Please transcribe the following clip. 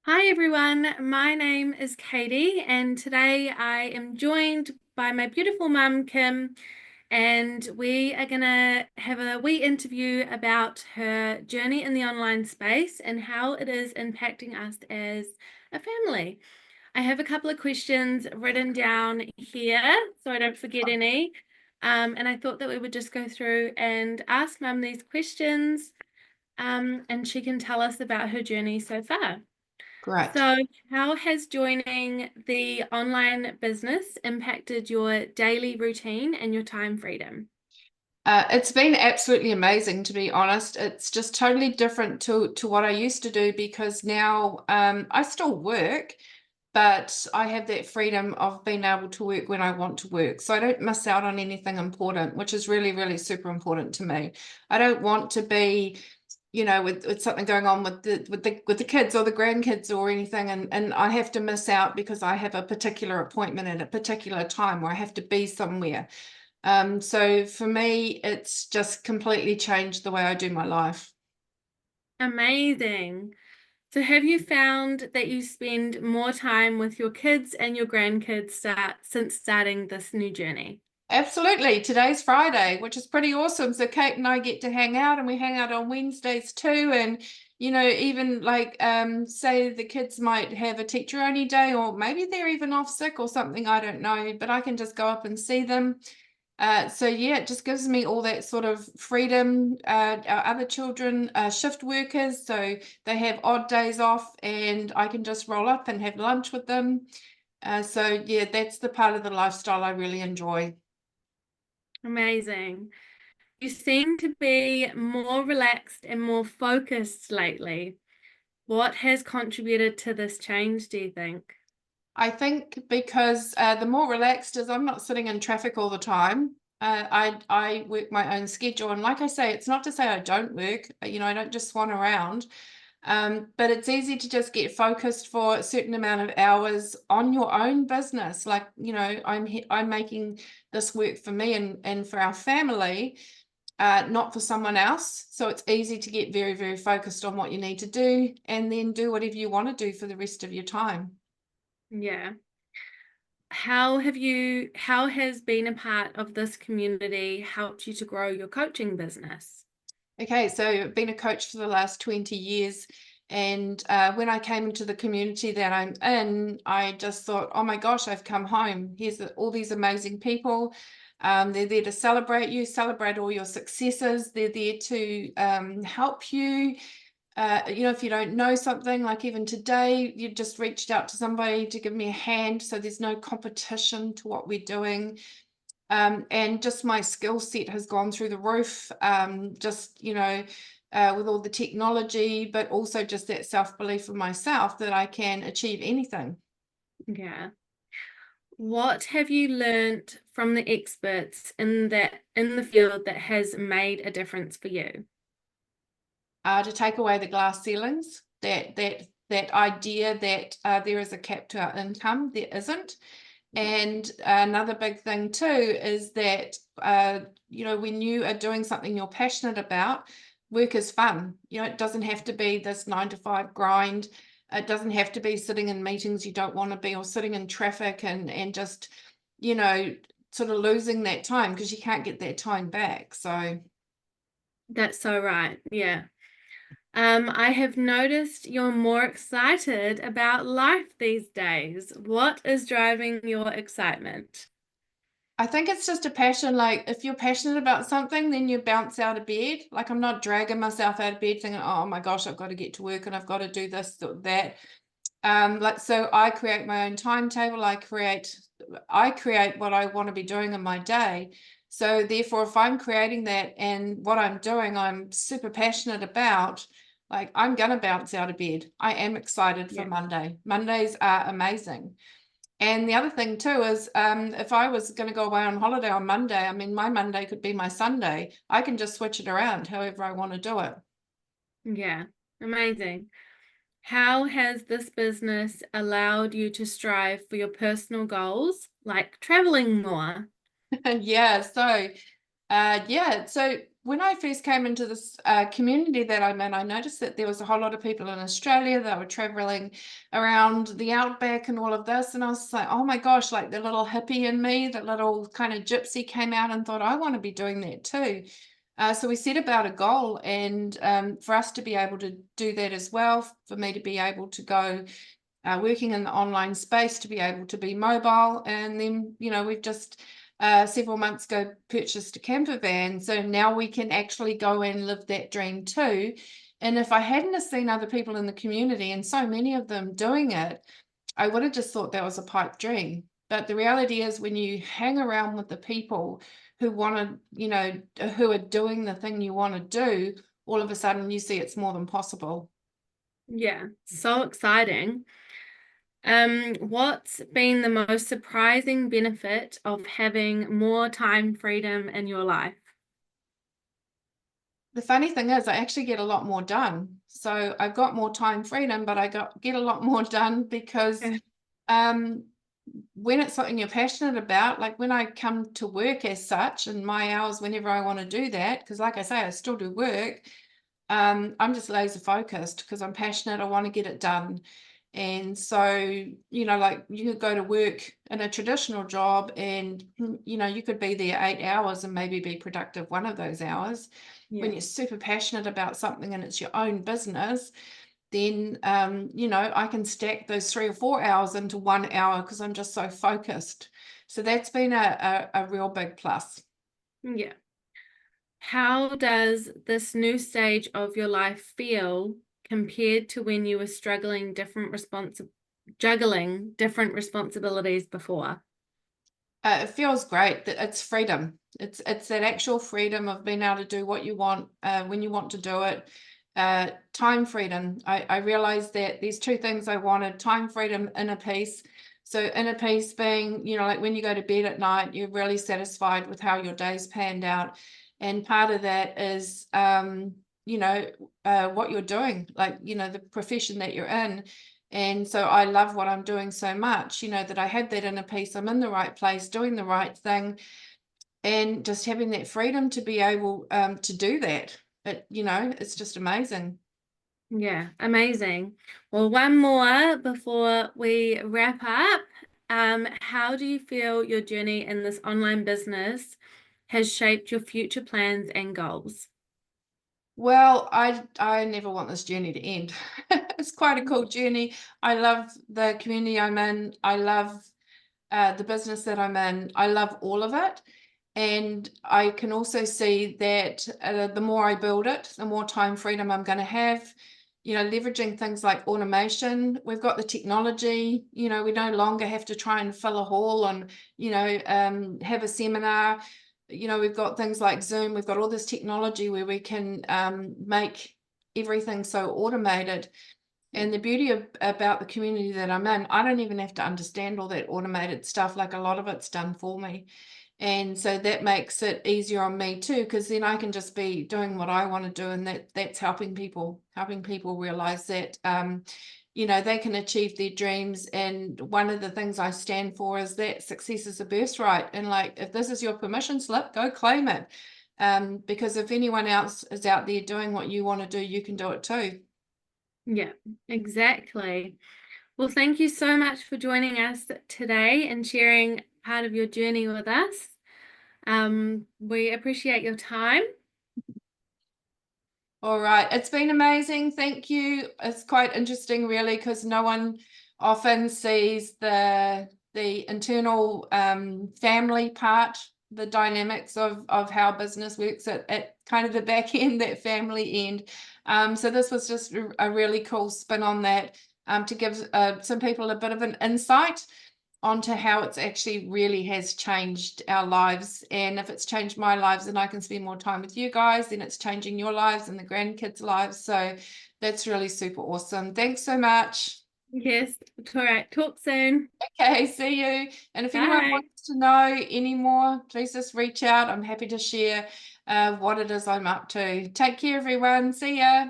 Hi everyone, my name is Katie, and today I am joined by my beautiful mum, Kim, and we are gonna have a wee interview about her journey in the online space and how it is impacting us as a family. I have a couple of questions written down here so I don't forget any. And I thought that we would just go through and ask mum these questions, and she can tell us about her journey so far. Great. So, how has joining the online business impacted your daily routine and your time freedom? It's been absolutely amazing, to be honest. It's just totally different to what I used to do because now I still work, but I have that freedom of being able to work when I want to work. So I don't miss out on anything important, which is really, really super important to me. I don't want to be, with something going on with the kids or the grandkids or anything, and I have to miss out because I have a particular appointment at a particular time where I have to be somewhere. So for me, it's just completely changed the way I do my life. Amazing. So, have you found that you spend more time with your kids and your grandkids since starting this new journey? Absolutely. Today's Friday, which is pretty awesome. So Kate and I get to hang out, and we hang out on Wednesdays too. And even like say the kids might have a teacher only day, or maybe they're even off sick or something, I don't know, but I can just go up and see them. So yeah, it just gives me all that sort of freedom. Our other children are shift workers, so they have odd days off, and I can just roll up and have lunch with them. So yeah, that's the part of the lifestyle I really enjoy. Amazing. You seem to be more relaxed and more focused lately. What has contributed to this change, do you think? I think because the more relaxed is, I'm not sitting in traffic all the time. I work my own schedule, and like I say, it's not to say I don't work. I don't just swan around. But it's easy to just get focused for a certain amount of hours on your own business. Like, I'm making this work for me and for our family, not for someone else. So it's easy to get very, very focused on what you need to do and then do whatever you want to do for the rest of your time. Yeah. How has being a part of this community helped you to grow your coaching business? Okay, so I've been a coach for the last 20 years. And when I came into the community that I'm in, I just thought, oh my gosh, I've come home. Here's all these amazing people. They're there to celebrate you, celebrate all your successes. They're there to help you. If you don't know something, like even today, you just reached out to somebody to give me a hand. So there's no competition to what we're doing. And just my skill set has gone through the roof, with all the technology, but also just that self-belief in myself that I can achieve anything. Yeah. What have you learnt from the experts in the field that has made a difference for you? To take away the glass ceilings, that idea that there is a cap to our income, there isn't. And another big thing too is that when you are doing something you're passionate about, work is fun. It doesn't have to be this 9 to 5 grind. It doesn't have to be sitting in meetings you don't want to be, or sitting in traffic and just you know sort of losing that time because you can't get that time back. So That's so right. Yeah. I have noticed you're more excited about life these days. What is driving your excitement? I think it's just a passion. Like if you're passionate about something, then you bounce out of bed. Like I'm not dragging myself out of bed thinking, oh my gosh, I've got to get to work and I've got to do this or that. Like so I create my own timetable. I create what I want to be doing in my day. So therefore, if I'm creating that and what I'm doing, I'm super passionate about, like I'm gonna bounce out of bed. I am excited for Yeah. Monday. Mondays are amazing. And the other thing too is, if I was going to go away on holiday on Monday, I mean, my Monday could be my Sunday. I can just switch it around however I want to do it. Yeah. Amazing. How has this business allowed you to strive for your personal goals, like traveling more? Yeah. So when I first came into this community that I'm in, I noticed that there was a whole lot of people in Australia that were traveling around the outback and all of this. And I was like, oh my gosh, like the little hippie in me, the little kind of gypsy came out and thought, I want to be doing that too. So we set about a goal, and for us to be able to do that as well, for me to be able to go working in the online space, to be able to be mobile. And then, we've just several months ago purchased a camper van. So now we can actually go and live that dream too. And if I hadn't have seen other people in the community and so many of them doing it, I would have just thought that was a pipe dream. But the reality is, when you hang around with the people who want to, who are doing the thing you want to do, all of a sudden you see it's more than possible. Yeah, so exciting. What's been the most surprising benefit of having more time freedom in your life? The funny thing is, I actually get a lot more done. So I've got more time freedom, but get a lot more done because Yeah. um, when it's something you're passionate about, like when I come to work as such, and my hours whenever I want to do that, because like I say, I still do work, I'm just laser focused because I'm passionate. I want to get it done. And so, like you could go to work in a traditional job and, you could be there 8 hours and maybe be productive one of those hours. When Yeah. you're super passionate about something and it's your own business, then, I can stack those 3 or 4 hours into 1 hour because I'm just so focused. So that's been a real big plus. Yeah. How does this new stage of your life feel compared to when you were juggling different responsibilities before? It feels great that it's freedom. It's that actual freedom of being able to do what you want when you want to do it. Time freedom. I realized that there's two things I wanted: time freedom, inner peace. So inner peace being, like when you go to bed at night, you're really satisfied with how your day's panned out. And part of that is, what you're doing, like, the profession that you're in. And so I love what I'm doing so much, that I have that inner peace. I'm in the right place, doing the right thing, and just having that freedom to be able to do that. It's just amazing. Yeah, amazing. Well, one more before we wrap up. How do you feel your journey in this online business has shaped your future plans and goals? Well, I never want this journey to end. It's quite a cool journey. I love the community I'm in. I love the business that I'm in. I love all of it. And I can also see that the more I build it, the more time freedom I'm going to have. Leveraging things like automation. We've got the technology. We no longer have to try and fill a hall and, have a seminar. We've got things like Zoom. We've got all this technology where we can make everything so automated. And the beauty about the community that I'm in, I don't even have to understand all that automated stuff. Like, a lot of it's done for me. And so that makes it easier on me too, because then I can just be doing what I want to do. And that's helping people realize that, they can achieve their dreams. And one of the things I stand for is that success is a birthright. And like, if this is your permission slip, go claim it. Because if anyone else is out there doing what you want to do, you can do it too. Yeah, exactly. Well, thank you so much for joining us today and sharing part of your journey with us. We appreciate your time. All right. It's been amazing. Thank you. It's quite interesting, really, because no one often sees the internal family part, the dynamics of how business works at kind of the back end, that family end. So this was just a really cool spin on that, to give some people a bit of an insight onto how it's actually really has changed our lives. And if it's changed my lives and I can spend more time with you guys, then it's changing your lives and the grandkids' lives. So that's really super awesome. Thanks so much. Yes, all right. Talk soon. Okay, see you. And if anyone Bye. wants to know any more, please just reach out. I'm happy to share what it is I'm up to. Take care, everyone. See ya.